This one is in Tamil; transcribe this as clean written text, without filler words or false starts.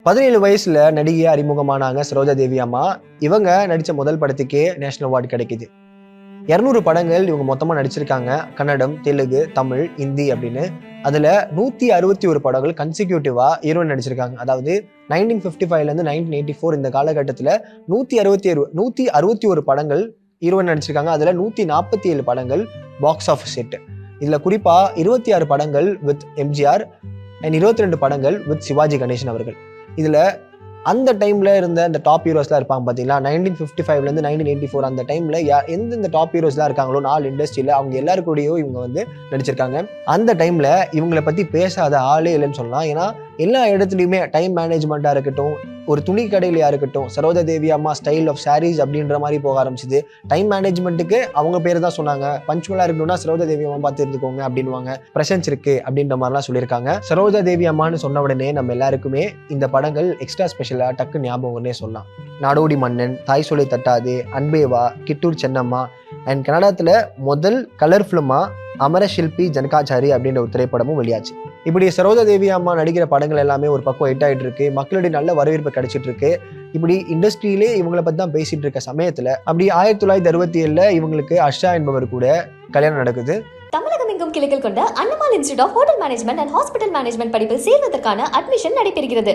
17 வயசுல நடிகையா அறிமுகமானாங்க சரோஜா தேவி அம்மா. இவங்க நடிச்ச முதல் படத்துக்கே நேஷனல் அவார்டு கிடைக்குது. 200 படங்கள் இவங்க மொத்தமா நடிச்சிருக்காங்க. கன்னடம், தெலுங்கு, தமிழ், ஹிந்தி அப்படின்னு. அதுல 161 படங்கள் கன்சிக்யூட்டிவா ஹீரோயின் நடிச்சிருக்காங்க. அதாவது 1955ல இருந்து 1984 இந்த காலகட்டத்துல 161 படங்கள் ஹீரோயின் நடிச்சிருக்காங்க. அதுல 147 படங்கள் பாக்ஸ் ஆஃபீஸ் ஹிட். இதுல குறிப்பா 26 படங்கள் வித் எம்ஜிஆர் அண்ட் 22 படங்கள் வித் சிவாஜி கணேசன் அவர்கள். இதுல அந்த டைம்ல இருந்த இந்த டாப் ஹீரோஸ்லாம் இருப்பாங்க பாத்தீங்களா, 1955ல இருந்து 1984 அந்த டைம்ல எந்தெந்த டாப் ஹீரோஸ்லாம் இருக்காங்களோ நாலு இண்டஸ்ட்ரியில அவங்க எல்லாருக்கூடயும் இவங்க வந்து நடிச்சிருக்காங்க. அந்த டைம்ல இவங்களை பத்தி பேசாத ஆளே இல்லைன்னு சொல்லலாம். ஏன்னா எல்லா இடத்துலையுமே டைம் மேனேஜ்மெண்ட்டா இருக்கட்டும், ஒரு துணி கடையிலையா இருக்கட்டும், சரோஜா தேவி அம்மா ஸ்டைல் ஆஃப் சாரீஸ் அப்படின்ற மாதிரி போக ஆரம்பிச்சுது. டைம் மேனேஜ்மெண்ட்டுக்கு அவங்க பேர் தான் சொன்னாங்க. பஞ்சுவலா இருக்கணும்னா சரோஜா தேவி அம்மா பார்த்து இருந்துக்கோங்க அப்படின்வாங்க. பிரசன்ஸ் இருக்கு அப்படின்ற மாதிரிலாம் சொல்லியிருக்காங்க. சரோஜா தேவி அம்மான்னு சொன்ன உடனே நம்ம எல்லாருக்குமே இந்த படங்கள் எக்ஸ்ட்ரா ஸ்பெஷலா டக்கு ஞாபகம்னே சொல்லலாம். நாடோடி மன்னன், தாய் சொல்லி தட்டாது, அன்பேவா, கிட்டூர் சென்னம்மா அண்ட் கன்னடத்துல முதல் கலர் ஃபிலிமா அமரஷில்பி ஜனகாச்சாரி அப்படின்ற ஒரு திரைப்படமும் வெளியாச்சு. இப்படி சரோஜா தேவி அம்மா நடிக்கிற படங்கள் எல்லாமே ஒரு பக்கம் ஹிட் ஆயிட்டு இருக்கு. மக்களுடைய நல்ல வரவேற்பு கிடைச்சிட்டு இருக்கு. இப்படி இண்டஸ்ட்ரியிலே இவங்களை பத்தி தான் பேசிட்டு இருக்க சமயத்துல அப்படி 1967ல இவங்களுக்கு அர்ஷா என்பவர் கூட கல்யாணம் நடக்குது. தமிழகம் எங்கும் கிளைகள் கொண்ட Annamal institute of hotel management and hospital management படிப்பில் சேர்வதற்கான அட்மிஷன் நடைபெறுகிறது.